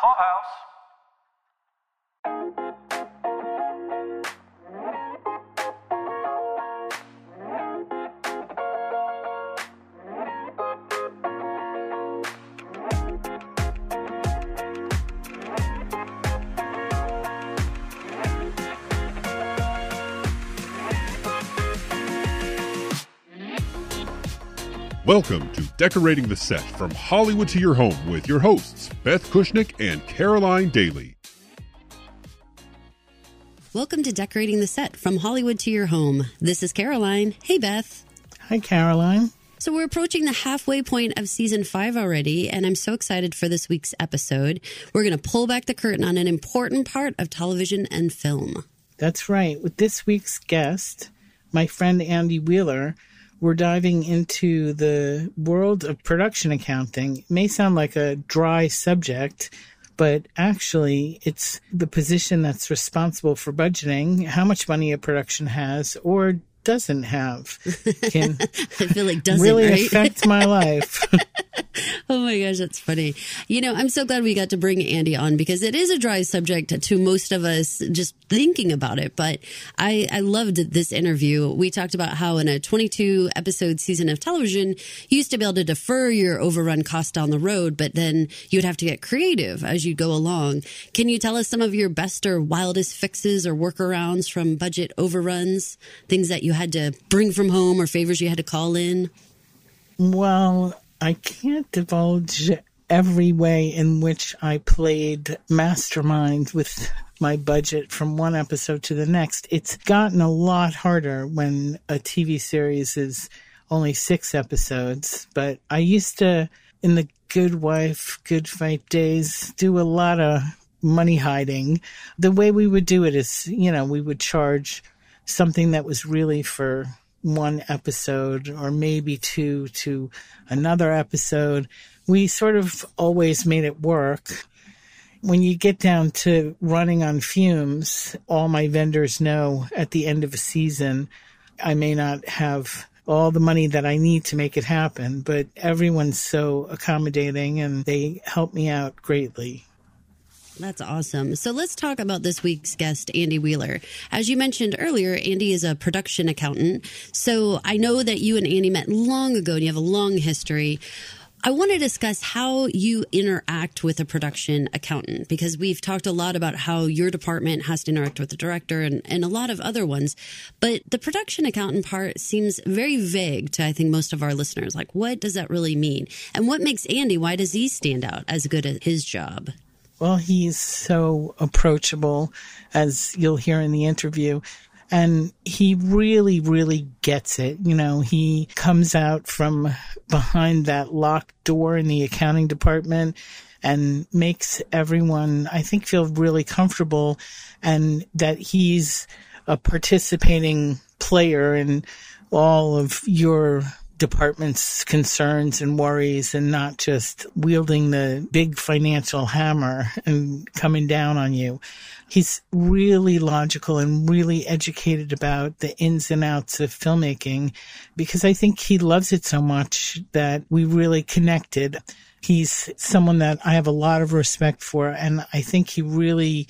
Full House. Welcome to Decorating the Set from Hollywood to your home with your hosts, Beth Kushnick and Caroline Daly. Welcome to Decorating the Set from Hollywood to your home. This is Caroline. Hey, Beth. Hi, Caroline. So we're approaching the halfway point of season 5 already, and I'm so excited for this week's episode. We're going to pull back the curtain on an important part of television and film. That's right. With this week's guest, my friend Andy Wheeler, we're diving into the world of production accounting. It may sound like a dry subject, but actually it's the position that's responsible for budgeting, how much money a production has or doesn't have. Can I feel like doesn't really right? affect my life. Oh my gosh, that's funny. You know, I'm so glad we got to bring Andy on because it is a dry subject to most of us just thinking about it. But I loved this interview. We talked about how in a 22 episode season of television, you used to be able to defer your overrun costs down the road, but then you'd have to get creative as you go along. Can you tell us some of your best or wildest fixes or workarounds from budget overruns, things that you had to bring from home or favors you had to call in? Well, I can't divulge every way in which I played mastermind with my budget from one episode to the next. It's gotten a lot harder when a TV series is only 6 episodes. But I used to, in the Good Wife, Good Fight days, do a lot of money hiding. The way we would do it is, we would charge something that was really for one episode or maybe 2 to another episode. We sort of always made it work. When you get down to running on fumes, all my vendors know at the end of a season, I may not have all the money that I need to make it happen, but everyone's so accommodating and they help me out greatly. That's awesome. So let's talk about this week's guest, Andy Wheeler. As you mentioned earlier, Andy is a production accountant. So I know that you and Andy met long ago and you have a long history. I want to discuss how you interact with a production accountant, because we've talked a lot about how your department has to interact with the director and a lot of other ones. But the production accountant part seems very vague to, I think, most of our listeners. Like, what does that really mean? And what makes Andy, why does he stand out as good at his job? Well, he's so approachable, as you'll hear in the interview. And he really, really gets it. He comes out from behind that locked door in the accounting department and makes everyone, I think, feel really comfortable and that he's a participating player in all of your department's concerns and worries and not just wielding the big financial hammer and coming down on you. He's really logical and really educated about the ins and outs of filmmaking because I think he loves it so much that we really connected. He's someone that I have a lot of respect for, and I think he really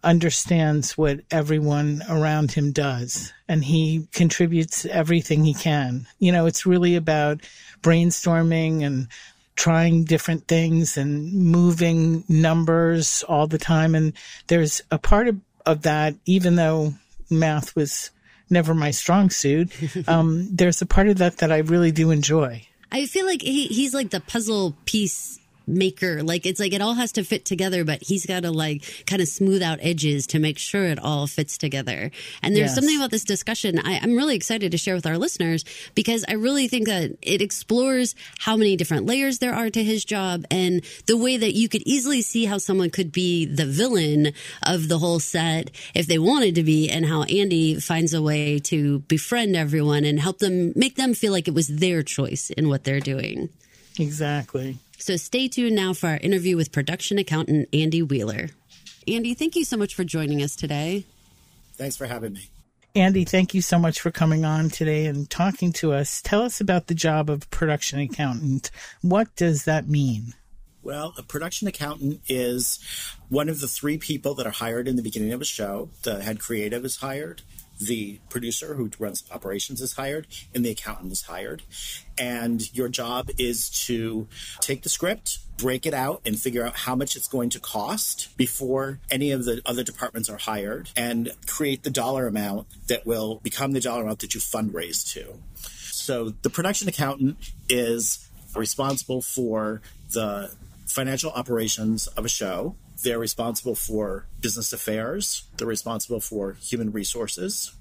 understands what everyone around him does, and he contributes everything he can. It's really about brainstorming and trying different things and moving numbers all the time. And there's a part of that, even though math was never my strong suit, there's a part of that I really do enjoy. I feel like he's like the puzzle piece maker. Like, it's like it all has to fit together, but he's got to kind of smooth out edges to make sure it all fits together. And there's something about this discussion I'm really excited to share with our listeners, because I really think that it explores how many different layers there are to his job and the way that you could easily see how someone could be the villain of the whole set if they wanted to be, and how Andy finds a way to befriend everyone and help them, make them feel like it was their choice in what they're doing. Exactly. So stay tuned now for our interview with production accountant Andy Wheeler. Andy, thank you so much for joining us today. Thanks for having me. Andy, thank you so much for coming on today and talking to us. Tell us about the job of production accountant. What does that mean? Well, a production accountant is one of the three people that are hired in the beginning of a show. The head creative is hired, the producer who runs operations is hired, and the accountant is hired. And your job is to take the script, break it out, and figure out how much it's going to cost before any of the other departments are hired, and create the dollar amount that will become the dollar amount that you fundraise to. So the production accountant is responsible for the financial operations of a show. They're responsible for business affairs. They're responsible for human resources.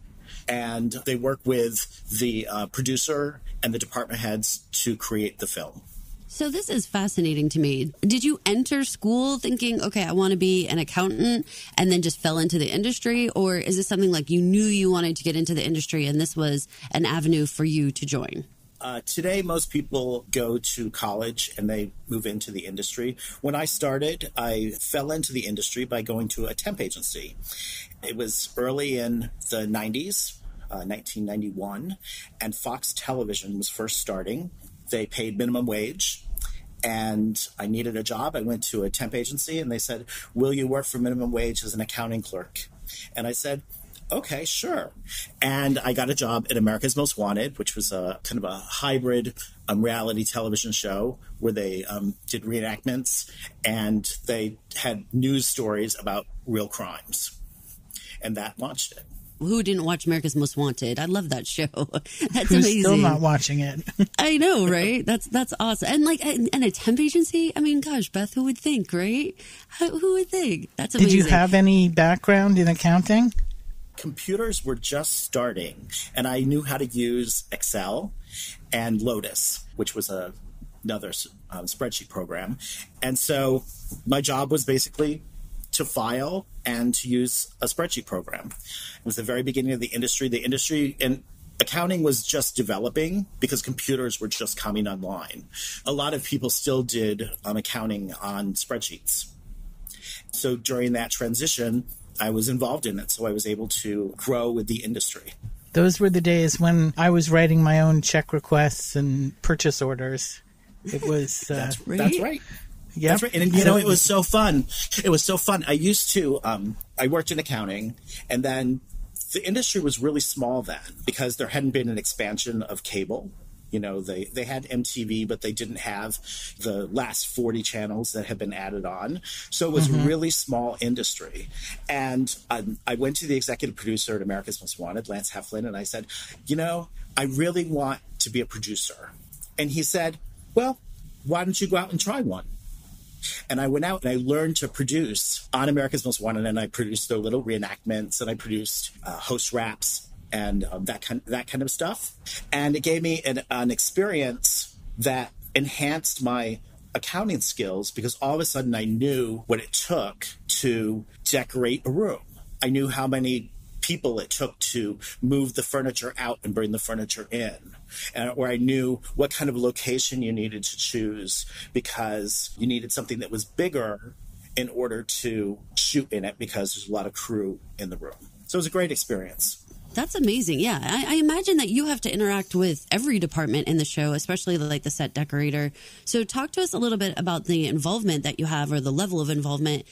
And they work with the producer and the department heads to create the film. So this is fascinating to me. Did you enter school thinking, okay, I want to be an accountant, and then just fell into the industry? Or is this something like you knew you wanted to get into the industry and this was an avenue for you to join? Today, most people go to college and they move into the industry. When I started, I fell into the industry by going to a temp agency. It was early in the 90s, 1991, and Fox Television was first starting. They paid minimum wage, and I needed a job. I went to a temp agency, and they said, will you work for minimum wage as an accounting clerk? And I said, okay, sure. And I got a job at America's Most Wanted, which was a kind of a hybrid reality television show where they did reenactments and they had news stories about real crimes. And that launched it. Who didn't watch America's Most Wanted? I love that show. That's Who's amazing. still not watching it? I know, right? That's awesome. And a temp agency? I mean, gosh, Beth, who would think, right? Who would think? That's amazing. Did you have any background in accounting? Computers were just starting, and I knew how to use Excel and Lotus, which was another spreadsheet program. And so my job was basically to file and to use a spreadsheet program. It was the very beginning of the industry. The industry and accounting was just developing because computers were just coming online. A lot of people still did accounting on spreadsheets. So during that transition, I was involved in it, so I was able to grow with the industry. Those were the days when I was writing my own check requests and purchase orders. It was that's right. Yep. That's right. And, it was so fun. It was so fun. I used to, I worked in accounting, and then the industry was really small then because there hadn't been an expansion of cable. They had MTV, but they didn't have the last 40 channels that had been added on. So it was a really small industry. And I went to the executive producer at America's Most Wanted, Lance Heflin, and I said, I really want to be a producer. And he said, well, why don't you go out and try one? And I went out and I learned to produce on America's Most Wanted, and I produced their little reenactments, and I produced host raps and that kind of stuff. And it gave me an experience that enhanced my accounting skills because all of a sudden I knew what it took to decorate a room. I knew how many people it took to move the furniture out and bring the furniture in. Or I knew what kind of location you needed to choose because you needed something that was bigger in order to shoot in it because there's a lot of crew in the room. So it was a great experience. That's amazing. Yeah. I imagine that you have to interact with every department in the show, especially like the set decorator. So talk to us a little bit about the involvement that you have or the level of involvement.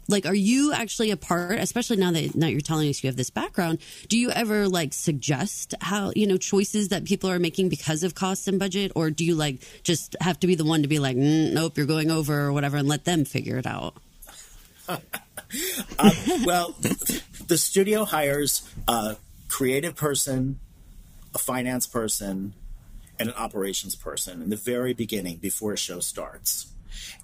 Like, are you actually a part, especially now that you're telling us you have this background, do you ever suggest how, choices that people are making because of costs and budget? Or do you just have to be the one to be like, nope, you're going over or whatever and let them figure it out? Well, the studio hires a creative person, a finance person, and an operations person in the very beginning before a show starts.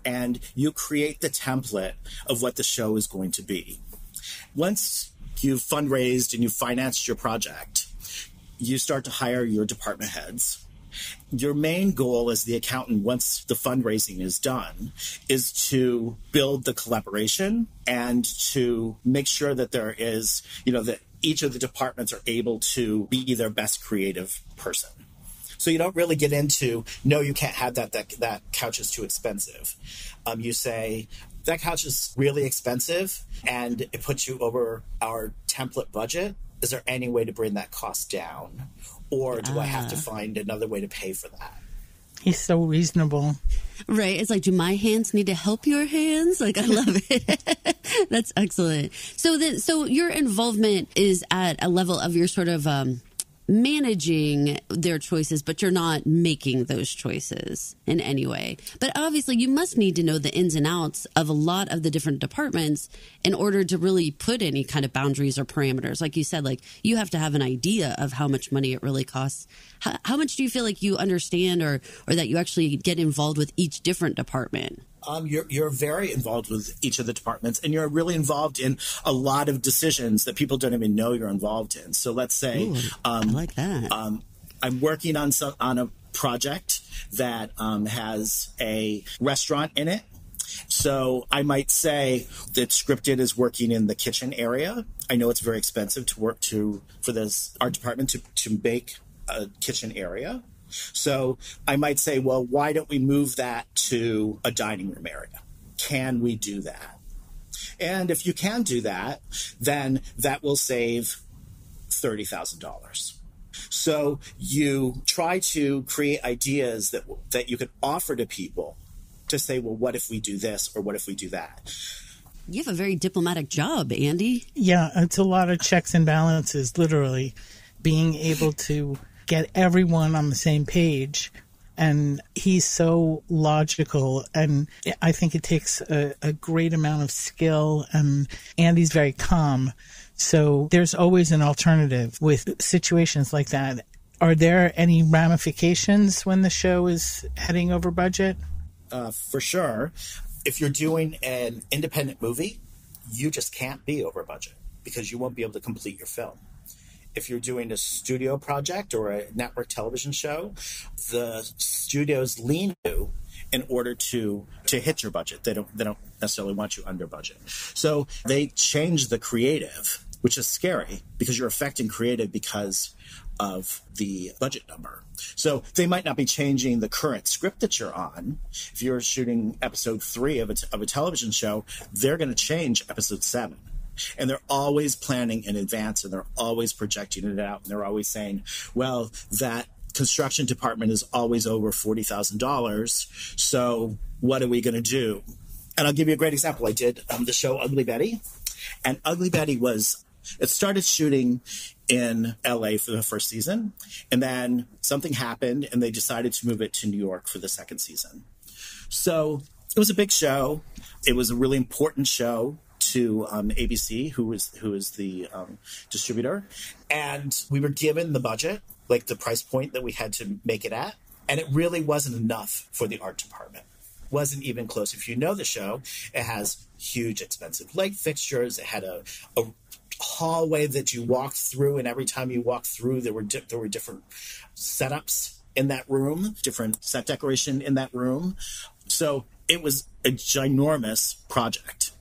And you create the template of what the show is going to be. Once you've fundraised and you've financed your project, you start to hire your department heads. Your main goal as the accountant, once the fundraising is done, is to build the collaboration and to make sure that there is, that each of the departments are able to be their best creative person. So you don't really get into, no, you can't have that couch is too expensive. You say, that couch is really expensive and it puts you over our template budget. Is there any way to bring that cost down? Or do I have to find another way to pay for that? He's so reasonable. Right. It's like, do my hands need to help your hands? Like, I love it. That's excellent. So your involvement is at a level of your sort of managing their choices, but you're not making those choices in any way. But obviously, you must need to know the ins and outs of a lot of the different departments in order to really put any kind of boundaries or parameters. Like you said, like you have to have an idea of how much money it really costs. How much do you feel like you understand or that you actually get involved with each different department? You're very involved with each of the departments, and you're really involved in a lot of decisions that people don't even know you're involved in. So let's say, Ooh, I like that. I'm working on a project that has a restaurant in it. So I might say that Scripted is working in the kitchen area. I know it's very expensive for this art department to bake a kitchen area. So I might say, well, why don't we move that to a dining room area? Can we do that? And if you can do that, then that will save $30,000. So you try to create ideas that you could offer to people to say, well, what if we do this or what if we do that? You have a very diplomatic job, Andy. Yeah, it's a lot of checks and balances, literally being able to get everyone on the same page. And he's so logical, and I think it takes a great amount of skill, and Andy's very calm. So there's always an alternative with situations like that. Are there any ramifications when the show is heading over budget? For sure. If you're doing an independent movie, you just can't be over budget because you won't be able to complete your film. If you're doing a studio project or a network television show, the studios lean you in order to hit your budget. They don't necessarily want you under budget. So they change the creative, which is scary because you're affecting creative because of the budget number. So they might not be changing the current script that you're on. If you're shooting episode 3 of a television show, they're going to change episode 7. And they're always planning in advance, and they're always projecting it out. And they're always saying, well, that construction department is always over $40,000. So what are we going to do? And I'll give you a great example. I did the show Ugly Betty. And Ugly Betty it started shooting in LA for the first season. And then something happened, and they decided to move it to New York for the second season. So it was a big show. It was a really important show to ABC, who is the distributor. And we were given the budget, like the price point that we had to make it at. And it really wasn't enough for the art department. Wasn't even close. If you know the show, it has huge, expensive light fixtures. It had a hallway that you walked through, and every time you walked through, there were different setups in that room, different set decoration in that room. So it was a ginormous project.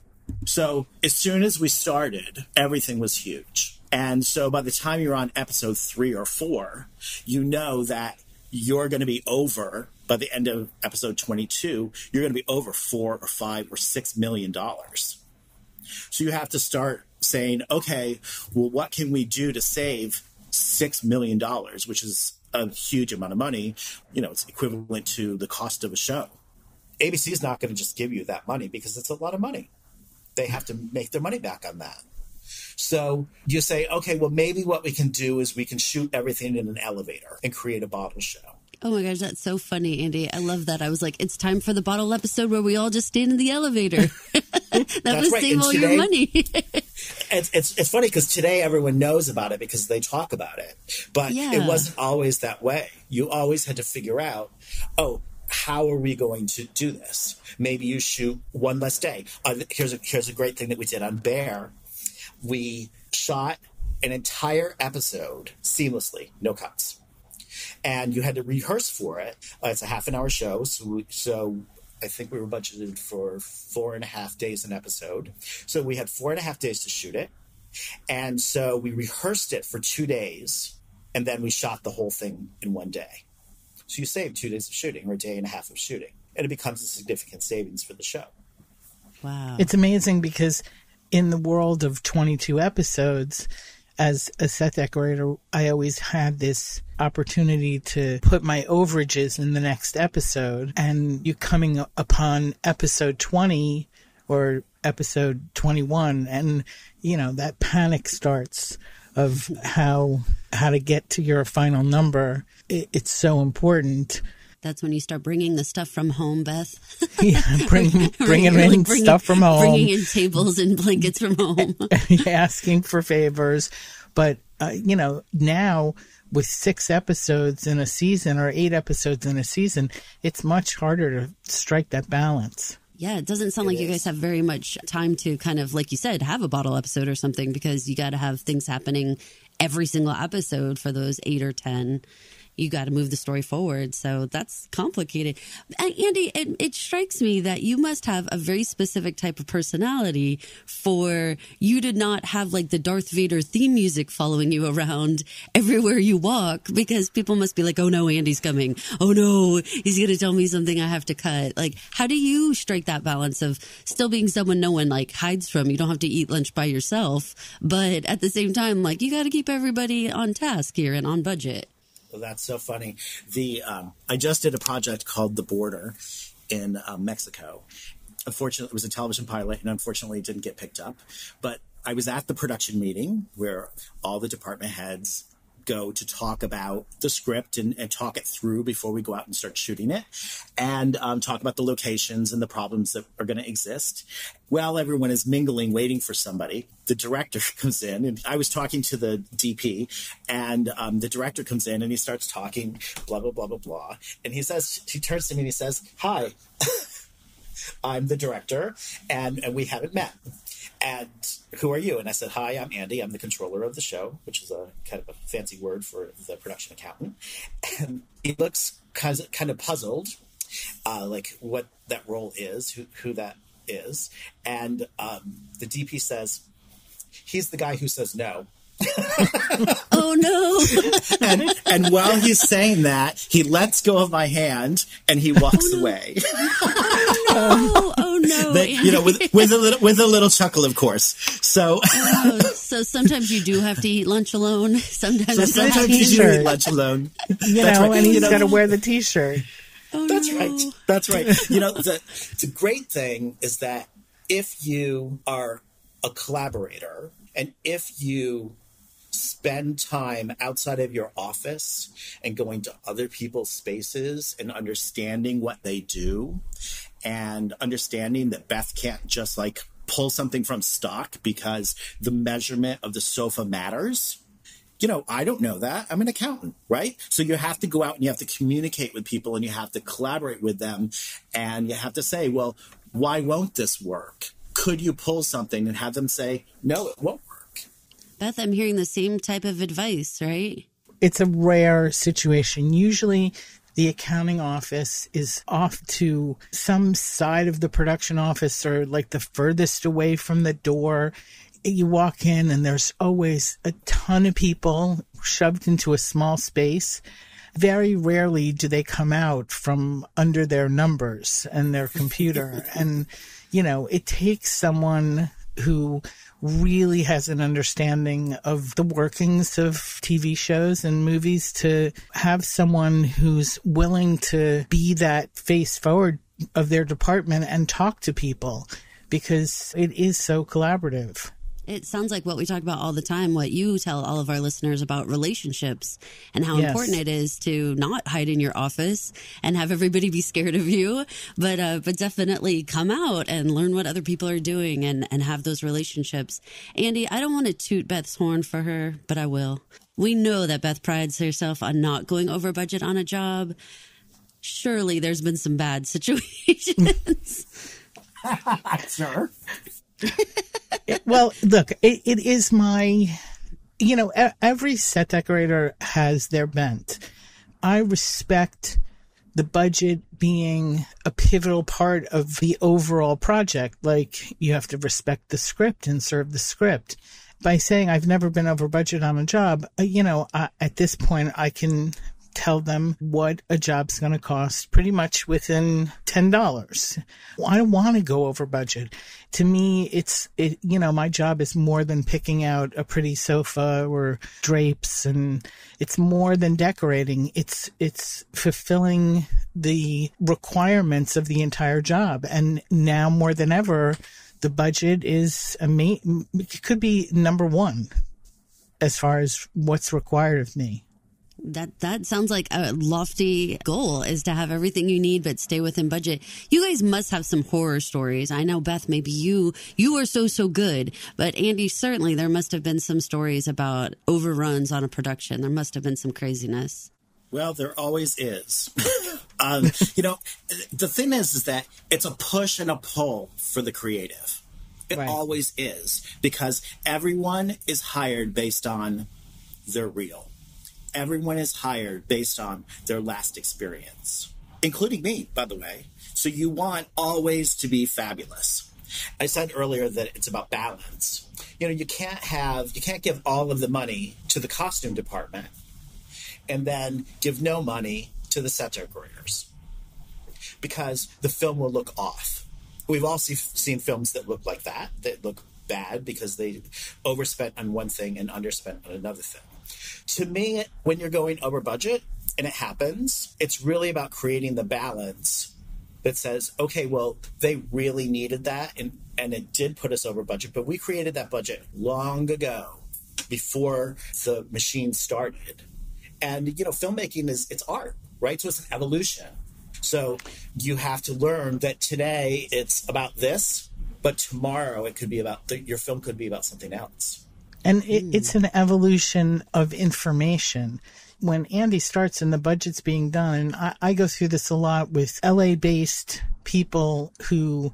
So as soon as we started, everything was huge. And so by the time you're on episode 3 or 4, you know that you're going to be over, by the end of episode 22, you're going to be over $4 or $5 or $6 million. So you have to start saying, okay, well, what can we do to save $6 million, which is a huge amount of money. You know, it's equivalent to the cost of a show. ABC is not going to just give you that money because it's a lot of money. They have to make their money back on that. So you say, okay, well, maybe what we can do is we can shoot everything in an elevator and create a bottle show. Oh my gosh, that's so funny, Andy. I love that. I was like, it's time for the bottle episode where we all just stand in the elevator. That was save all your money. It's funny because today everyone knows about it because they talk about it. But It wasn't always that way. You always had to figure out, how are we going to do this? Maybe you shoot one less day. Here's a great thing that we did on Bear. We shot an entire episode seamlessly, no cuts. And you had to rehearse for it. It's a half-an-hour show, so I think we were budgeted for 4.5 days an episode. So we had 4.5 days to shoot it. And so we rehearsed it for 2 days, and then we shot the whole thing in 1 day. So you save 2 days of shooting or a day and a half of shooting, and it becomes a significant savings for the show. Wow. It's amazing because in the world of 22 episodes, as a set decorator, I always had this opportunity to put my overages in the next episode, and you coming upon episode 20 or episode 21, and that panic starts of how to get to your final number. It's so important. That's when you start bringing the stuff from home, Beth. Yeah, bringing stuff from home. Bringing in tables and blankets from home. Asking for favors. But, now with 6 episodes in a season or 8 episodes in a season, it's much harder to strike that balance. Yeah, it doesn't sound like you guys have very much time to kind of, like you said, have a bottle episode or something, because you got to have things happening every single episode for those 8 or 10. You got to move the story forward. So that's complicated. Andy, it strikes me that you must have a very specific type of personality for you to not have like the Darth Vader theme music following you around everywhere you walk, because people must be like, oh no, Andy's coming. Oh no, he's going to tell me something I have to cut. Like, how do you strike that balance of still being someone no one like hides from? You don't have to eat lunch by yourself, but at the same time, like, you got to keep everybody on task here and on budget. Well, that's so funny. I just did a project called The Border in Mexico. Unfortunately, it was a television pilot, and unfortunately it didn't get picked up. But I was at the production meeting where all the department heads go to talk about the script and talk it through before we go out and start shooting it, and talk about the locations and the problems that are going to exist. While everyone is mingling, waiting for somebody, the director comes in, and I was talking to the DP, and the director comes in and he starts talking, blah, blah, blah, blah, blah. And he turns to me and he says, "Hi, I'm the director, and we haven't met. And who are you?" And I said, "Hi, I'm Andy. I'm the controller of the show," which is a kind of a fancy word for the production accountant. And he looks kind of puzzled, like what that role is, who that is. And the DP says, "He's the guy who says no." Oh no. and while he's saying that, he lets go of my hand and he walks away. Oh no. With a little chuckle, of course. So so sometimes you do have to eat lunch alone. Sometimes you do eat lunch alone. And he's got to wear the t-shirt. Oh, That's no. right. That's right. The great thing is that if you are a collaborator and if you spend time outside of your office and going to other people's spaces and understanding what they do and understanding that Beth can't just like pull something from stock because the measurement of the sofa matters. I don't know that. I'm an accountant, right? So you have to go out and you have to communicate with people and you have to collaborate with them. And you have to say, well, why won't this work? Could you pull something and have them say, no, it won't work? Beth, I'm hearing the same type of advice, right? It's a rare situation. Usually the accounting office is off to some side of the production office or like the furthest away from the door. You walk in and there's always a ton of people shoved into a small space. Very rarely do they come out from under their numbers and their computer. And, it takes someone who really has an understanding of the workings of TV shows and movies to have someone who's willing to be that face forward of their department and talk to people, because it is so collaborative. It sounds like what we talk about all the time, what you tell all of our listeners about relationships and how important it is to not hide in your office and have everybody be scared of you, but definitely come out and learn what other people are doing and have those relationships. Andy, I don't want to toot Beth's horn for her, but I will. We know that Beth prides herself on not going over budget on a job. Surely there's been some bad situations. Sure. Well, look, it is my, every set decorator has their bent. I respect the budget being a pivotal part of the overall project. Like, you have to respect the script and serve the script. By saying I've never been over budget on a job, at this point I can tell them what a job's going to cost pretty much within $10. I don't want to go over budget. To me, my job is more than picking out a pretty sofa or drapes, and it's more than decorating. It's fulfilling the requirements of the entire job. And now more than ever, the budget is it could be number one as far as what's required of me. That sounds like a lofty goal, is to have everything you need but stay within budget. You guys must have some horror stories. I know, Beth, maybe you are so good, but Andy, certainly there must have been some stories about overruns on a production. There must have been some craziness. Well, there always is. The thing is that it's a push and a pull for the creative. It always is, because everyone is hired based on their reel. Everyone is hired based on their last experience, including me, by the way. So you want always to be fabulous. I said earlier that it's about balance. You can't give all of the money to the costume department and then give no money to the set decorators, because the film will look off. We've all seen films that look like that look bad because they overspent on one thing and underspent on another thing. To me, when you're going over budget, and it happens, it's really about creating the balance that says, okay, well, they really needed that, and it did put us over budget, but we created that budget long ago, before the machine started. And, filmmaking it's art, right? So it's an evolution. So you have to learn that today it's about this, but tomorrow it could be your film could be about something else. And it's an evolution of information. When Andy starts and the budget's being done, and I go through this a lot with LA-based people who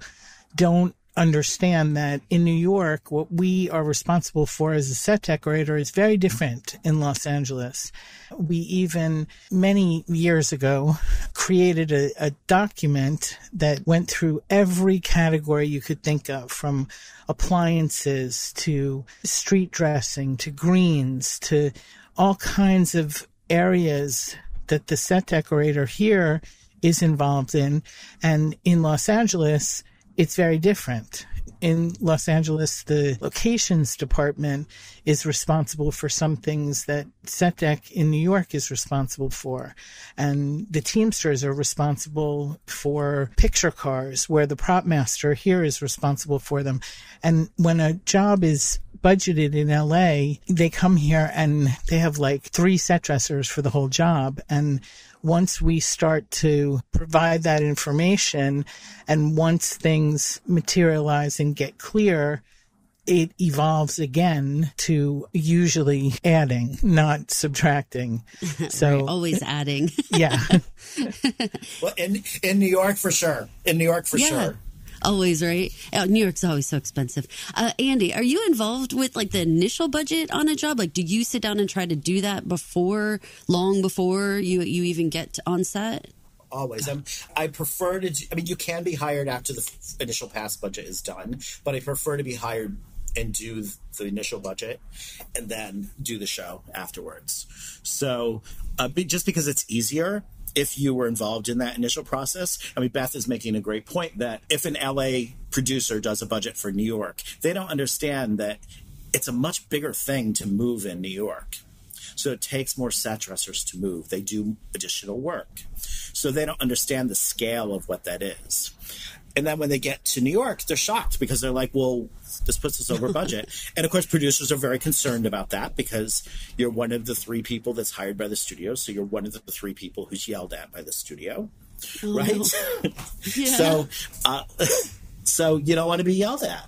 don't understand that in New York, what we are responsible for as a set decorator is very different in Los Angeles. We even, many years ago, created a document that went through every category you could think of, from appliances to street dressing to greens to all kinds of areas that the set decorator here is involved in. And in Los Angeles, it's very different. In Los Angeles, the locations department is responsible for some things that Set Dec in New York is responsible for. And the Teamsters are responsible for picture cars, where the prop master here is responsible for them. And when a job is budgeted in LA, they come here and they have like 3 set dressers for the whole job. And once we start to provide that information, and once things materialize and get clear, it evolves again to usually adding, not subtracting. So right, always adding. Yeah. Well, in New York for sure. In New York for sure. Always, right? New York's always so expensive. Andy, are you involved with like the initial budget on a job? Like, do you sit down and try to do that long before you even get on set? Always. I prefer to you can be hired after the initial pass budget is done, but I prefer to be hired and do the initial budget and then do the show afterwards. So just because it's easier if you were involved in that initial process. Beth is making a great point that if an LA producer does a budget for New York, they don't understand that it's a much bigger thing to move in New York. So it takes more set dressers to move. They do additional work. So they don't understand the scale of what that is. And then when they get to New York, they're shocked because they're like, well, this puts us over budget. And of course, producers are very concerned about that because you're one of the 3 people that's hired by the studio. So you're one of the 3 people who's yelled at by the studio, right? Yeah. So you don't want to be yelled at.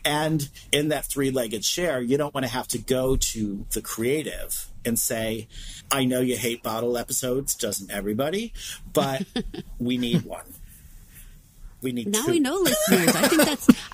And in that 3-legged chair, you don't want to have to go to the creative and say, I know you hate bottle episodes, doesn't everybody? But we need one. We need now 2. we know, listeners.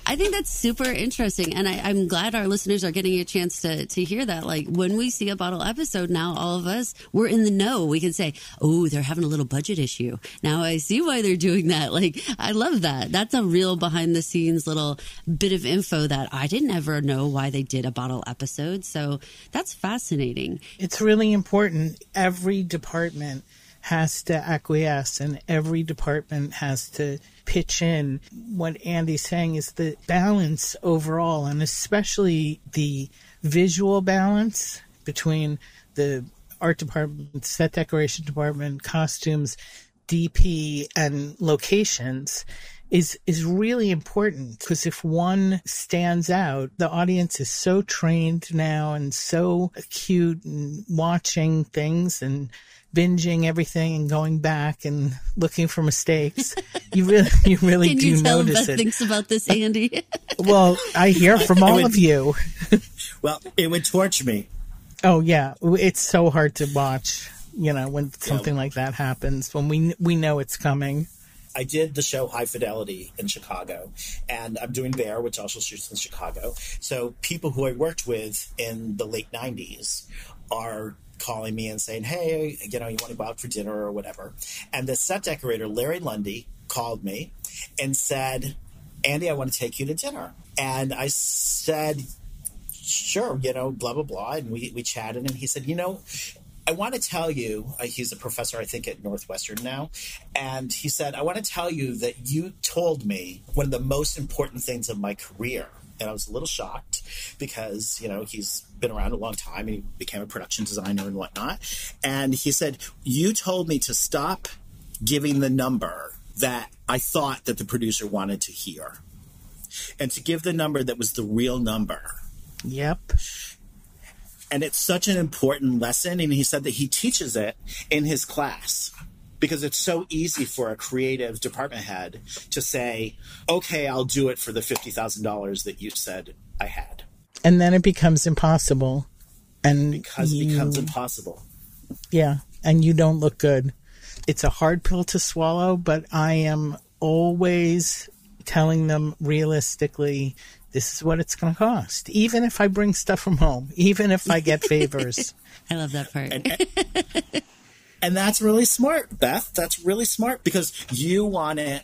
I think that's super interesting. And I'm glad our listeners are getting a chance to hear that. Like when we see a bottle episode now, all of us, we're in the know. We can say, oh, they're having a little budget issue. Now I see why they're doing that. Like, I love that. That's a real behind the scenes little bit of info that I didn't ever know why they did a bottle episode. So that's fascinating. It's really important. Every department has to acquiesce and every department has to pitch in. What Andy's saying is the balance overall, and especially the visual balance between the art department, set decoration department, costumes, DP, and locations is really important, because if one stands out, the audience is so trained now and so acute and watching things and binging everything and going back and looking for mistakes. You really Can do you tell notice Beth it. thinks about this, Andy? Well, I hear from all of you. Well, it would torture me. Oh yeah, it's so hard to watch. When something like that happens, when we know it's coming. I did the show High Fidelity in Chicago, and I'm doing Bear, which also shoots in Chicago. So people who I worked with in the late 90s are calling me and saying, hey, you want to go out for dinner or whatever. And the set decorator, Larry Lundy, called me and said, Andy, I want to take you to dinner. And I said, sure, blah, blah, blah. And we chatted, and he said, I want to tell you, he's a professor, I think, at Northwestern now. And he said, I want to tell you that you told me one of the most important things of my career. And I was a little shocked because, he's been around a long time and he became a production designer and whatnot. And he said, you told me to stop giving the number that I thought that the producer wanted to hear and to give the number that was the real number. Yep. And it's such an important lesson. And he said that he teaches it in his class because it's so easy for a creative department head to say, okay, I'll do it for the $50,000 that you said I had. And then it becomes impossible. And because it becomes impossible. Yeah. And you don't look good. It's a hard pill to swallow, but I am always telling them realistically, this is what it's going to cost. Even if I bring stuff from home, even if I get favors. I love that part. And that's really smart, Beth. That's really smart because you want it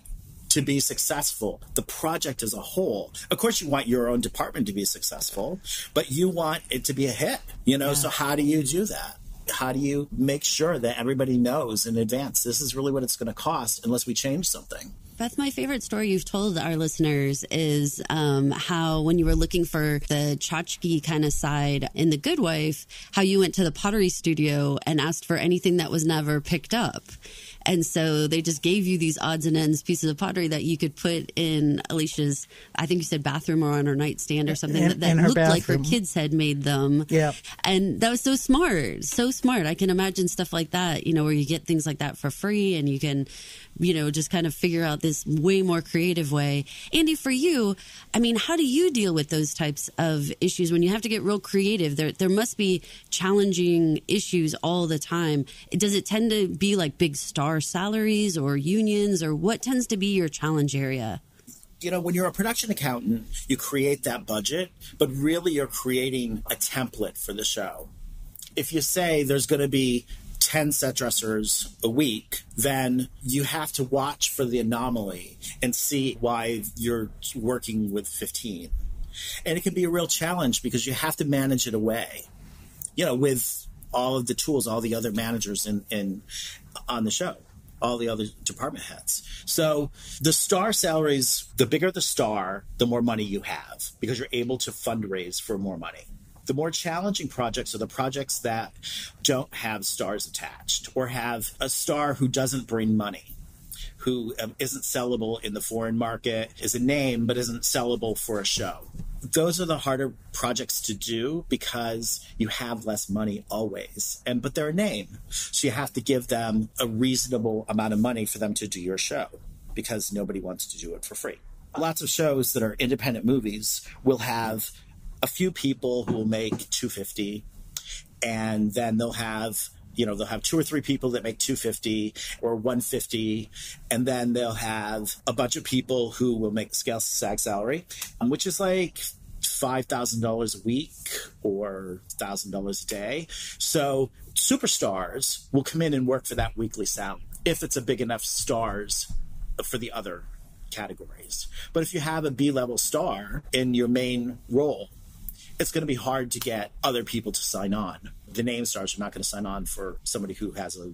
to be successful, the project as a whole. Of course, you want your own department to be successful, but you want it to be a hit, Yeah. So how do you do that? How do you make sure that everybody knows in advance this is really what it's going to cost unless we change something? Beth, my favorite story you've told our listeners is how when you were looking for the tchotchke kind of side in The Good Wife, how you went to the pottery studio and asked for anything that was never picked up. And so they just gave you these odds and ends pieces of pottery that you could put in Alicia's, I think you said bathroom or on her nightstand or something that looked like her kids had made them. Yeah. And that was so smart. So smart. I can imagine stuff like that, where you get things like that for free and you can, just kind of figure out this way more creative way. Andy, for you, how do you deal with those types of issues when you have to get real creative? There must be challenging issues all the time. Does it tend to be like big star salaries or unions, or what tends to be your challenge area? When you're a production accountant, you create that budget, but really you're creating a template for the show. If you say there's going to be 10 set dressers a week, then you have to watch for the anomaly and see why you're working with 15. And it can be a real challenge because you have to manage it away, with all of the tools, all the other managers on the show, all the other department heads. So the star salaries, the bigger the star, the more money you have because you're able to fundraise for more money. The more challenging projects are the projects that don't have stars attached or have a star who doesn't bring money, who isn't sellable in the foreign market, is a name but isn't sellable for a show. Those are the harder projects to do because you have less money always. But they're a name. So you have to give them a reasonable amount of money for them to do your show because nobody wants to do it for free. Lots of shows that are independent movies will have a few people who will make $250, and then they'll have They'll have 2 or 3 people that make $250 or $150, and then they'll have a bunch of people who will make scale SAG salary, which is like $5,000 a week or $1,000 a day. So superstars will come in and work for that weekly salary if it's a big enough stars for the other categories. But if you have a B-level star in your main role, it's going to be hard to get other people to sign on. The name stars are not going to sign on for somebody who has a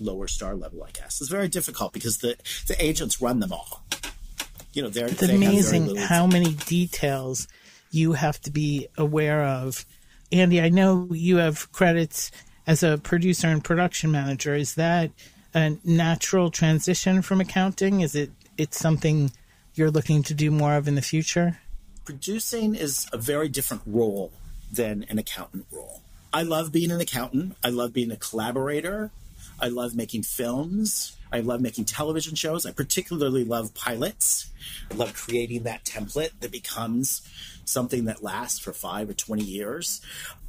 lower star level, I guess. It's very difficult because the agents run them all. It's amazing how many details you have to be aware of. Andy, I know you have credits as a producer and production manager. Is that a natural transition from accounting? Is it's something you're looking to do more of in the future? Producing is a very different role than an accountant role. I love being an accountant. I love being a collaborator. I love making films. I love making television shows. I particularly love pilots. I love creating that template that becomes something that lasts for 5 or 20 years.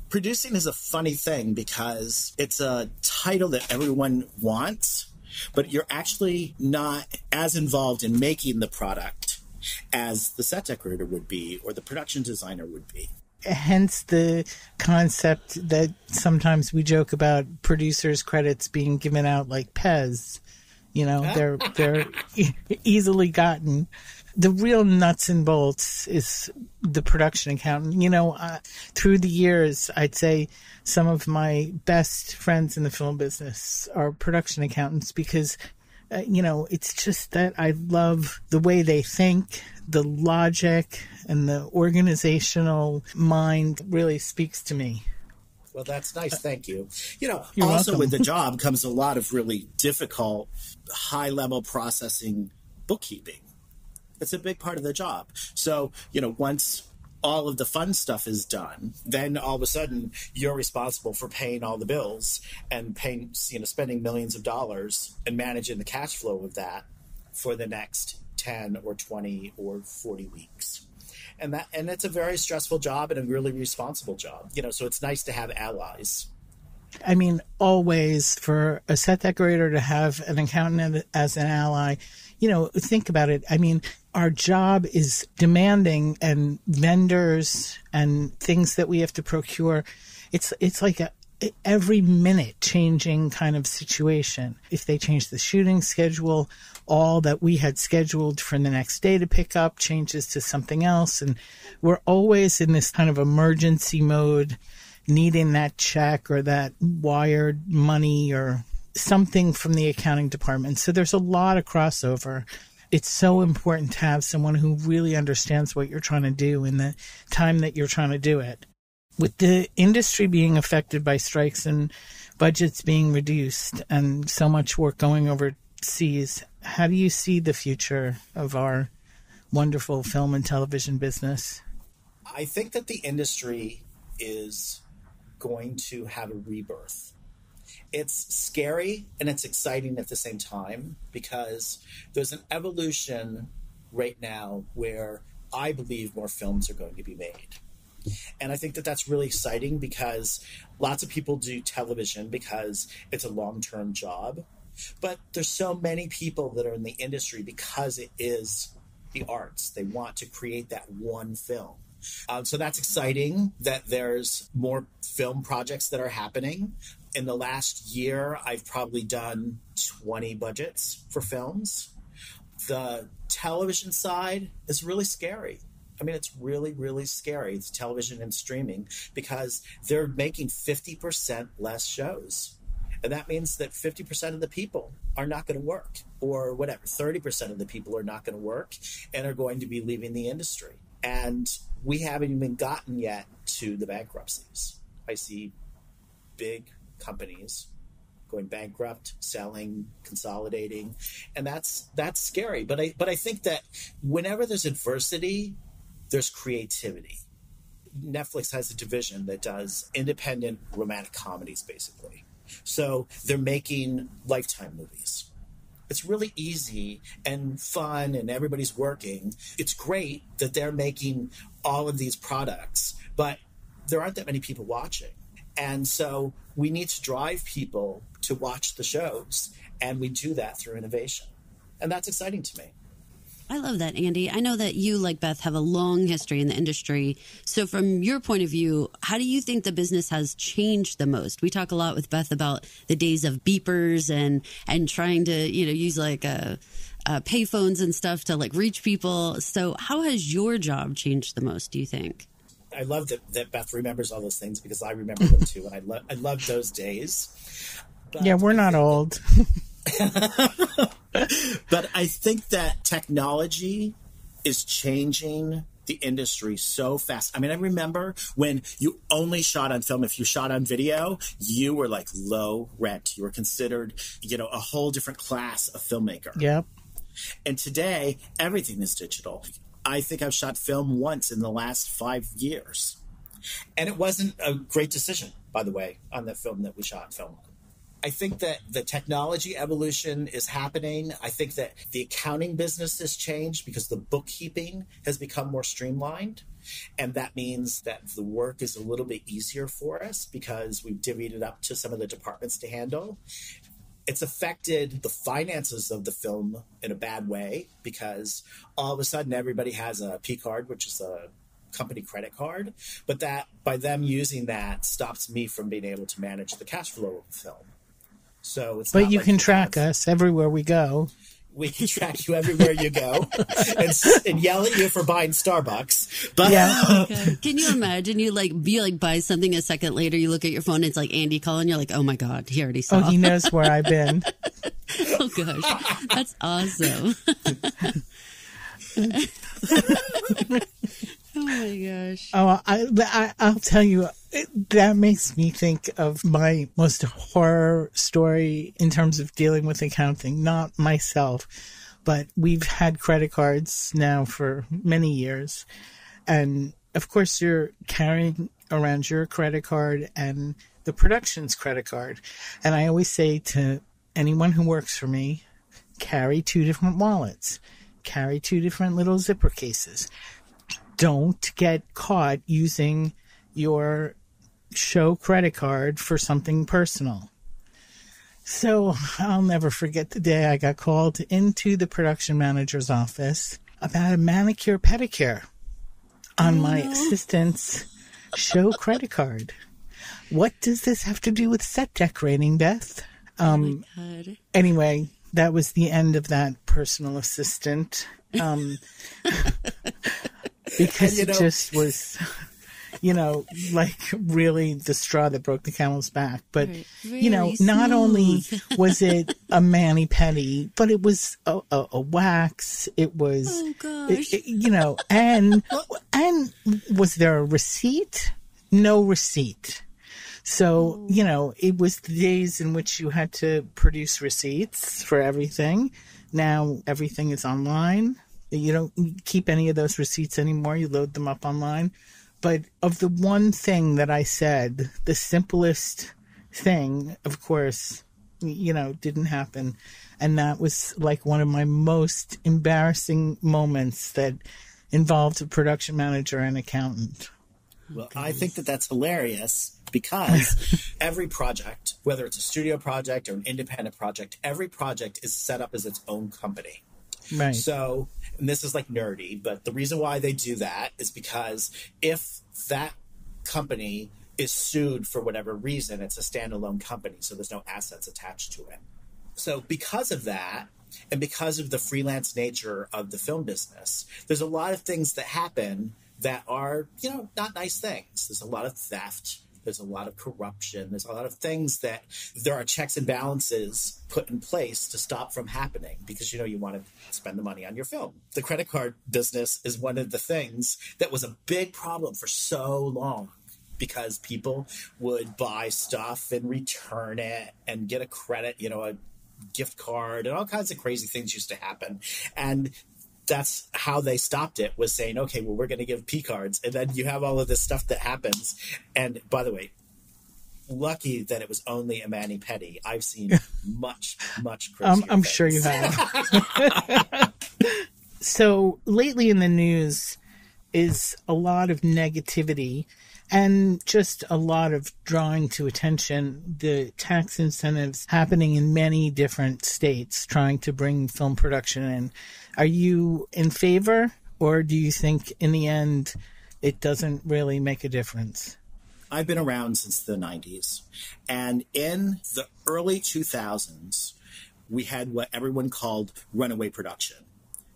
Producing is a funny thing because it's a title that everyone wants, but you're actually not as involved in making the product as the set decorator would be or the production designer would be. Hence the concept that sometimes we joke about producers' credits being given out like Pez. They're easily gotten. The real nuts and bolts is the production accountant. Through the years, I'd say some of my best friends in the film business are production accountants because it's just that I love the way they think, the logic and the organizational mind really speaks to me. Well, that's nice. Thank you. You're also welcome. With the job comes a lot of really difficult, high-level processing bookkeeping. It's a big part of the job. So, once all of the fun stuff is done, then all of a sudden you're responsible for paying all the bills and spending millions of dollars and managing the cash flow of that for the next 10 or 20 or 40 weeks. And it's a very stressful job and a really responsible job. So it's nice to have allies. I mean, always for a set decorator to have an accountant as an ally, think about it. I mean, our job is demanding, and vendors and things that we have to procure. It's like every minute changing kind of situation. If they change the shooting schedule, all that we had scheduled for the next day to pick up changes to something else. And we're always in this kind of emergency mode, needing that check or that wired money or something from the accounting department. So there's a lot of crossover. It's so important to have someone who really understands what you're trying to do in the time that you're trying to do it. With the industry being affected by strikes and budgets being reduced and so much work going overseas, how do you see the future of our wonderful film and television business? I think that the industry is going to have a rebirth. It's scary and it's exciting at the same time because there's an evolution right now where I believe more films are going to be made. And I think that that's really exciting because lots of people do television because it's a long-term job. But there's so many people that are in the industry because it is the arts. They want to create that one film. So that's exciting that there's more film projects that are happening. In the last year, I've probably done 20 budgets for films. The television side is really scary. I mean, it's really, really scary. It's television and streaming because they're making 50% less shows. And that means that 50% of the people are not going to work, or whatever, 30% of the people are not going to work and are going to be leaving the industry. And we haven't even gotten yet to the bankruptcies. I see big companies going bankrupt, selling, consolidating, and that's scary. But I think that whenever there's adversity, there's creativity. Netflix has a division that does independent romantic comedies, basically. So they're making Lifetime movies. It's really easy and fun and everybody's working. It's great that they're making all of these products, but there aren't that many people watching. And so we need to drive people to watch the shows, and we do that through innovation. And that's exciting to me. I love that, Andy. I know that you, like Beth, have a long history in the industry. So from your point of view, how do you think the business has changed the most? We talk a lot with Beth about the days of beepers and trying to, use like payphones and stuff to like reach people. So how has your job changed the most, do you think? I love that Beth remembers all those things because I remember them too. And I love those days. But yeah, we're not old. But I think that technology is changing the industry so fast. I mean, I remember when you only shot on film. If you shot on video, you were like low rent. You were considered, a whole different class of filmmaker. Yep. And today, everything is digital. I think I've shot film once in the last 5 years. And it wasn't a great decision, by the way, on the film that we shot film on. I think that the technology evolution is happening. I think that the accounting business has changed because the bookkeeping has become more streamlined. And that means that the work is a little bit easier for us because we've divvied it up to some of the departments to handle. It's affected the finances of the film in a bad way because all of a sudden everybody has a P card, which is a company credit card. But that by them using that stops me from being able to manage the cash flow of the film. So it's but you can track us everywhere we go. We can track you everywhere you go and yell at you for buying Starbucks. But yeah. Okay. Can you imagine you buy something a second later, you look at your phone, it's like Andy calling, you're like, oh my God, he already saw. Oh, he knows where I've been. Oh gosh, that's awesome. Oh my gosh. Oh, I'll tell you, that makes me think of my most horror story in terms of dealing with accounting. Not myself, but we've had credit cards now for many years. And of course, you're carrying around your credit card and the production's credit card. And I always say to anyone who works for me, carry 2 different wallets, carry 2 different little zipper cases. Don't get caught using your show credit card for something personal. So I'll never forget the day I got called into the production manager's office about a manicure pedicure on my assistant's show credit card. What does this have to do with set decorating, Beth? Oh my God. Anyway, that was the end of that personal assistant. Because it just was, really the straw that broke the camel's back. But, Very not smooth. only was it a mani-pedi, but it was a wax. It was, oh gosh. and was there a receipt? No receipt. So, it was the days in which you had to produce receipts for everything. Now everything is online. You don't keep any of those receipts anymore. You load them up online. But of the one thing that I said, the simplest thing, of course, didn't happen. And that was like one of my most embarrassing moments that involved a production manager and accountant. Well, I think that that's hilarious because every project, whether it's a studio project or an independent project, every project is set up as its own company. Right. So, and this is like nerdy, but the reason why they do that is because if that company is sued for whatever reason, it's a standalone company, so there's no assets attached to it. So because of that, and because of the freelance nature of the film business, there's a lot of things that happen that are, not nice things. There's a lot of theft. There's a lot of corruption. There's a lot of things that there are checks and balances put in place to stop from happening because, you want to spend the money on your film. The credit card business is one of the things that was a big problem for so long because people would buy stuff and return it and get a credit, a gift card and all kinds of crazy things used to happen. And that's how they stopped it, was saying, okay, well, we're going to give P cards. And then you have all of this stuff that happens. And by the way, lucky that it was only a mani-pedi. I've seen much, much crazier I'm things. sure you have. So lately in the news, is a lot of negativity and just a lot of drawing to attention the tax incentives happening in many different states trying to bring film production in. Are you in favor, or do you think in the end it doesn't really make a difference? I've been around since the 90s. And in the early 2000s, we had what everyone called runaway production.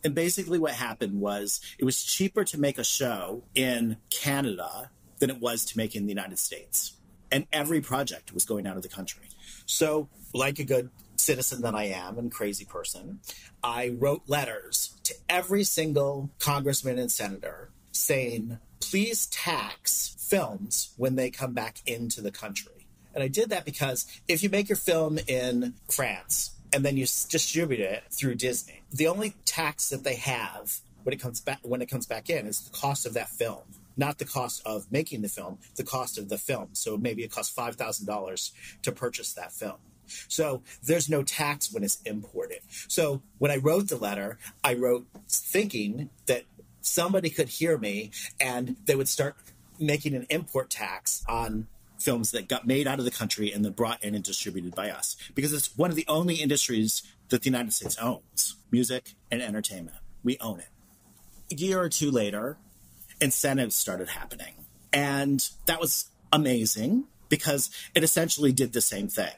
And basically what happened was it was cheaper to make a show in Canada than it was to make in the United States. And every project was going out of the country. So, like a good citizen that I am and crazy person, I wrote letters to every single congressman and senator saying, please tax films when they come back into the country. And I did that because if you make your film in France and then you distribute it through Disney, the only tax that they have when it comes back in is the cost of that film. Not the cost of making the film, the cost of the film. So maybe it costs $5,000 to purchase that film. So there's no tax when it's imported. So when I wrote the letter, I wrote thinking that somebody could hear me and they would start making an import tax on films that got made out of the country and then brought in and distributed by us. Because it's one of the only industries that the United States owns, music and entertainment. We own it. A year or two later, incentives started happening. And that was amazing because it essentially did the same thing.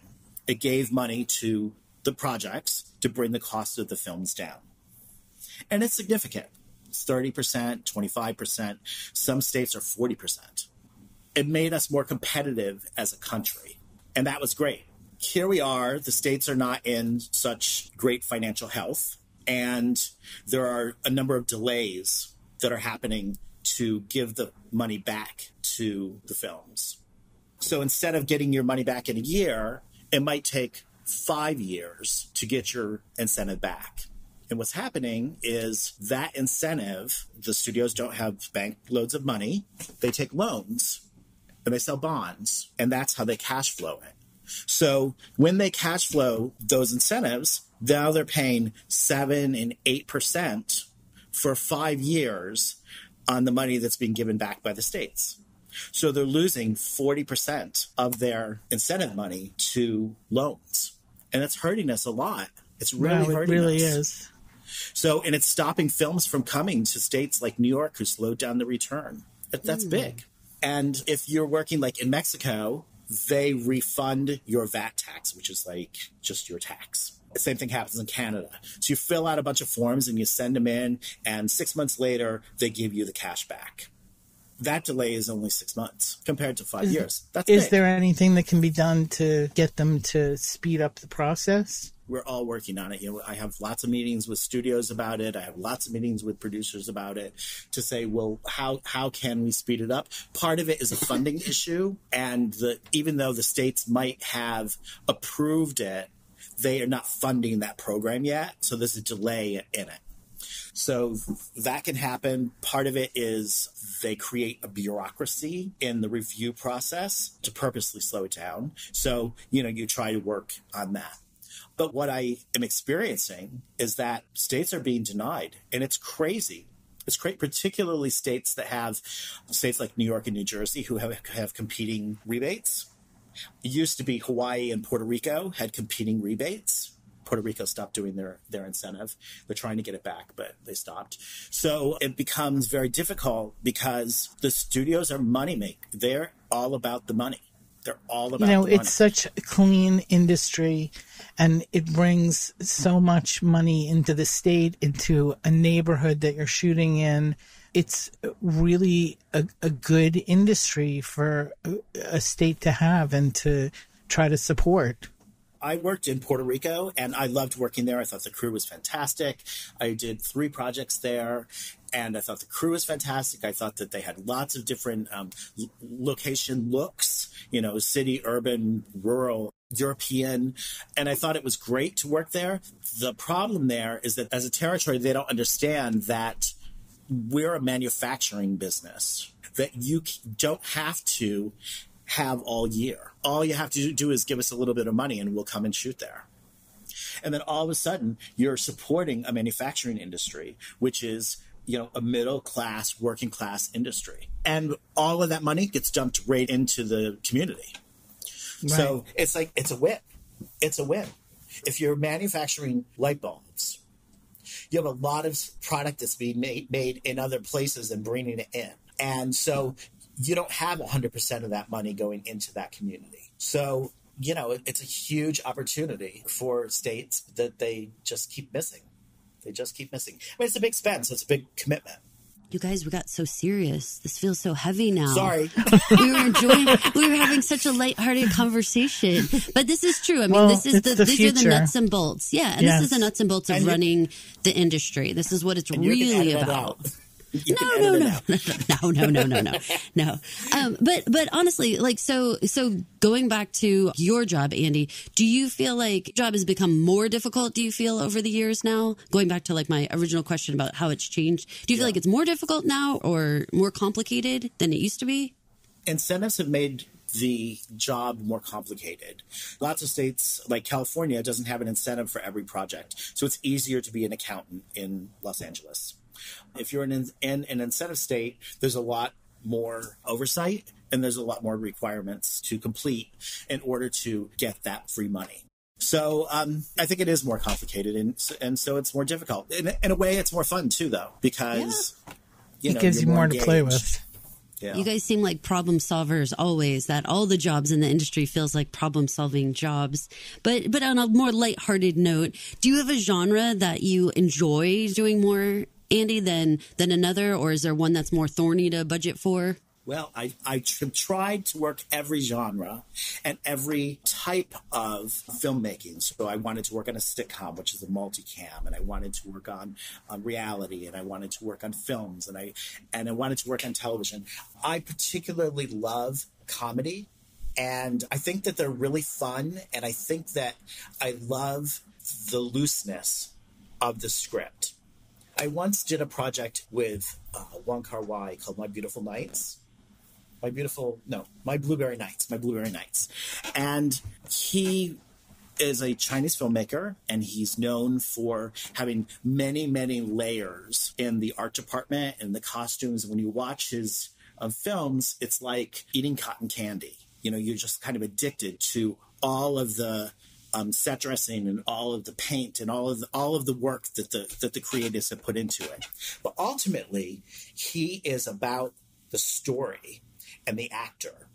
It gave money to the projects to bring the cost of the films down. And it's significant. It's 30%, 25%. Some states are 40%. It made us more competitive as a country. And that was great. Here we are. The states are not in such great financial health. And there are a number of delays that are happening to give the money back to the films. So instead of getting your money back in a year, it might take 5 years to get your incentive back. And what's happening is that incentive, the studios don't have bank loads of money. They take loans and they sell bonds, and that's how they cash flow it. So when they cash flow those incentives, now they're paying 7 and 8% for 5 years on the money that's being given back by the states. So they're losing 40% of their incentive money to loans. And it's hurting us a lot. It's really hurting us. It really is. So, and it's stopping films from coming to states like New York, who slowed down the return. That's big. And if you're working like in Mexico, they refund your VAT tax, which is like just your tax. The same thing happens in Canada. So you fill out a bunch of forms and you send them in, and 6 months later, they give you the cash back. That delay is only 6 months compared to 5 years. That's Is big. there anything that can be done to get them to speed up the process? We're all working on it. You know, I have lots of meetings with studios about it. I have lots of meetings with producers about it to say, well, how can we speed it up? Part of it is a funding issue, and even though the states might have approved it, they are not funding that program yet, so there's a delay in it. So that can happen. Part of it is they create a bureaucracy in the review process to purposely slow it down. So, you try to work on that. But what I am experiencing is that states are being denied, and it's crazy. It's great, particularly states like New York and New Jersey who have competing rebates. It used to be Hawaii and Puerto Rico had competing rebates. Puerto Rico stopped doing their incentive. They're trying to get it back, but they stopped. So it becomes very difficult because the studios are they're all about the money. They're all about the money. It's such a clean industry, and it brings so much money into the state, into a neighborhood that you're shooting in. It's really a good industry for a state to have and to try to support. I worked in Puerto Rico, and I loved working there. I thought the crew was fantastic. I did 3 projects there, and I thought the crew was fantastic. I thought that they had lots of different location looks, city, urban, rural, European, and I thought it was great to work there. The problem there is that as a territory, they don't understand that we're a manufacturing business, that you don't have to have all year. All you have to do is give us a little bit of money and we'll come and shoot there. And then all of a sudden, you're supporting a manufacturing industry, which is a middle class, working class industry. And all of that money gets dumped right into the community. Right. So it's like, it's a win. It's a win. If you're manufacturing light bulbs, you have a lot of product that's being made in other places and bringing it in. And so you don't have 100% of that money going into that community. So, it's a huge opportunity for states that they just keep missing. I mean, it's a big expense. It's a big commitment. You guys, we got so serious. This feels so heavy now. Sorry. We were having such a lighthearted conversation. But this is true. I mean, these are the nuts and bolts. Yeah, and this is the nuts and bolts of running the industry. This is what it's really about. No. But honestly, so going back to your job, Andy, do you feel like job has become more difficult? Do you feel over the years now? Going back to like my original question about how it's changed, do you feel like it's more difficult now or more complicated than it used to be? Incentives have made the job more complicated. Lots of states, like California, doesn't have an incentive for every project, so it's easier to be an accountant in Los Angeles. If you're in an incentive state, there's a lot more oversight and there's a lot more requirements to complete in order to get that free money. So I think it is more complicated and so it's more difficult. In a way, it's more fun too, though, because it gives you more to play with. Yeah. You guys seem like problem solvers always, that all the jobs in the industry feels like problem solving jobs. But on a more lighthearted note, do you have a genre that you enjoy doing more, Andy, than another, or is there one that's more thorny to budget for? Well, I have tried to work every genre and every type of filmmaking. So I wanted to work on a sitcom, which is a multicam, and I wanted to work on reality, and I wanted to work on films, and I wanted to work on television. I particularly love comedy, and I think that they're really fun, and I think that I love the looseness of the script. I once did a project with Wong Kar-wai called My Blueberry Nights. And he is a Chinese filmmaker, and he's known for having many, many layers in the art department and the costumes. When you watch his films, it's like eating cotton candy. You're just kind of addicted to all of the set dressing and all of the paint and all of the work that the creatives have put into it. But ultimately, he is about the story and the actor.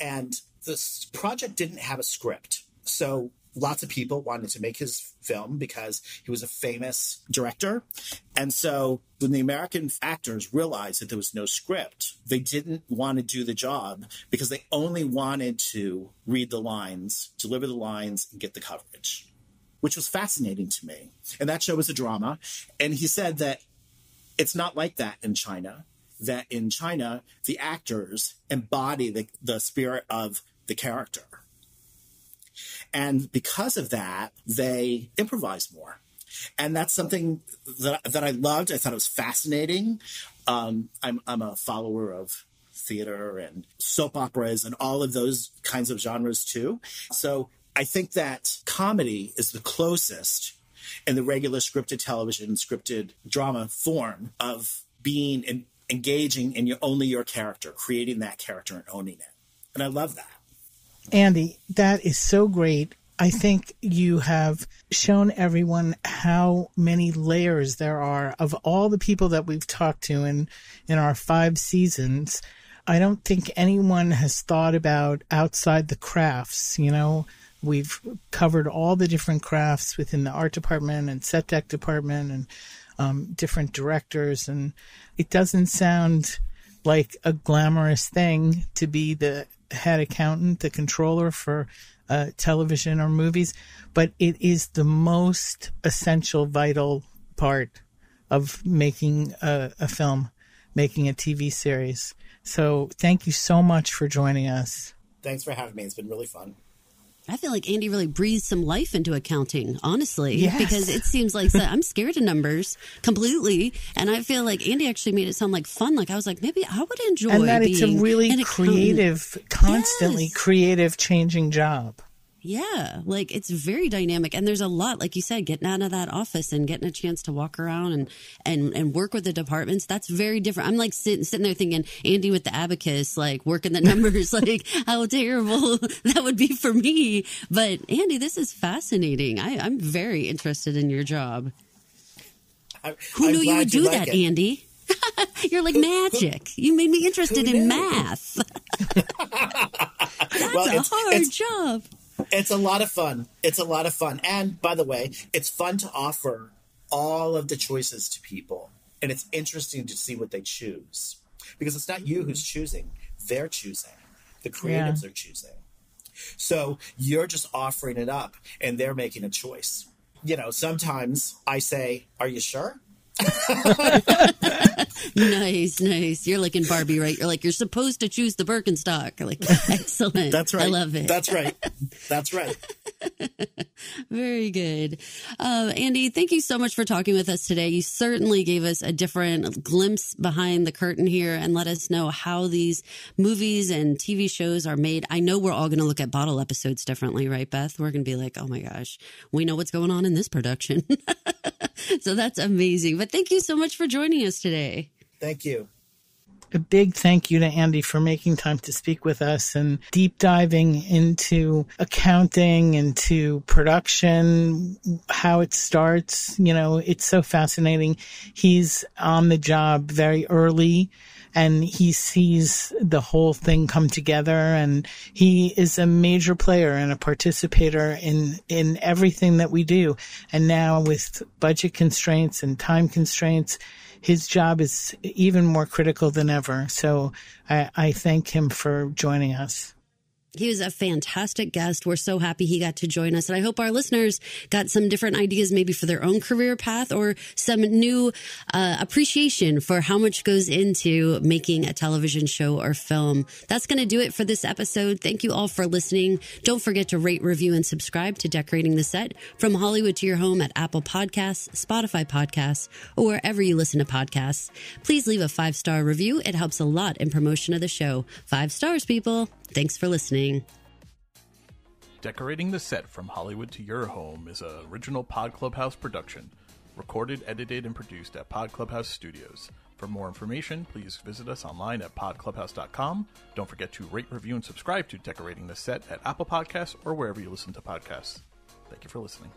And this project didn't have a script. So lots of people wanted to make his film because he was a famous director. And so when the American actors realized that there was no script, they didn't want to do the job because they only wanted to read the lines, deliver the lines, and get the coverage, which was fascinating to me. And that show was a drama. And he said that it's not like that in China, that in China, the actors embody the spirit of the character. And because of that, they improvise more. And that's something that I loved. I thought it was fascinating. I'm a follower of theater and soap operas and all of those kinds of genres too. So I think that comedy is the closest in the regular scripted television, scripted drama form of being engaging in only your character, creating that character and owning it. And I love that. Andy, that is so great. I think you have shown everyone how many layers there are of all the people that we've talked to in our 5 seasons. I don't think anyone has thought about outside the crafts. We've covered all the different crafts within the art department and set deck department and different directors. And it doesn't sound like a glamorous thing to be the head accountant, the controller for television or movies, but it is the most essential, vital part of making a film, making a TV series. So thank you so much for joining us. Thanks for having me. It's been really fun. I feel like Andy really breathed some life into accounting, honestly, yes. Because it seems like I'm scared of numbers completely. And I feel like Andy actually made it sound like fun. Like I was like, maybe I would enjoy and that being it's a really an creative, constantly creative, changing job. Yeah, like it's very dynamic, and there's a lot, like you said, getting out of that office and getting a chance to walk around and work with the departments. That's very different. I'm like sitting there thinking, Andy with the abacus, like working the numbers, like how terrible that would be for me. But Andy, this is fascinating. I'm very interested in your job. Who knew you would do that, Andy? You're like magic. You made me interested in math. That's a hard job. It's a lot of fun. It's a lot of fun. And by the way, it's fun to offer all of the choices to people. And it's interesting to see what they choose. Because it's not you who's choosing. They're choosing. The creatives are choosing. So you're just offering it up and they're making a choice. You know, sometimes I say, are you sure? Nice. You're like in Barbie, right? You're like, you're supposed to choose the Birkenstock. Like, excellent. That's right. I love it. That's right. Very good. Andy, thank you so much for talking with us today. You certainly gave us a different glimpse behind the curtain here and let us know how these movies and TV shows are made. I know we're all going to look at bottle episodes differently, right, Beth? We're going to be like, oh my gosh, we know what's going on in this production. So that's amazing. But thank you so much for joining us today. Thank you. A big thank you to Andy for making time to speak with us and deep diving into accounting, into production, how it starts. You know, it's so fascinating. He's on the job very early and he sees the whole thing come together, and he is a major player and a participator in everything that we do. And now with budget constraints and time constraints, his job is even more critical than ever. So I thank him for joining us. He was a fantastic guest. We're so happy he got to join us. And I hope our listeners got some different ideas maybe for their own career path or some new appreciation for how much goes into making a television show or film. That's going to do it for this episode. Thank you all for listening. Don't forget to rate, review, and subscribe to Decorating the Set from Hollywood to Your Home at Apple Podcasts, Spotify Podcasts, or wherever you listen to podcasts. Please leave a 5-star review. It helps a lot in promotion of the show. 5 stars, people. Thanks for listening. Decorating the Set from Hollywood to Your Home is an original Pod Clubhouse production, recorded, edited, and produced at Pod Clubhouse Studios. For more information, please visit us online at podclubhouse.com. Don't forget to rate, review, and subscribe to Decorating the Set at Apple Podcasts or wherever you listen to podcasts. Thank you for listening.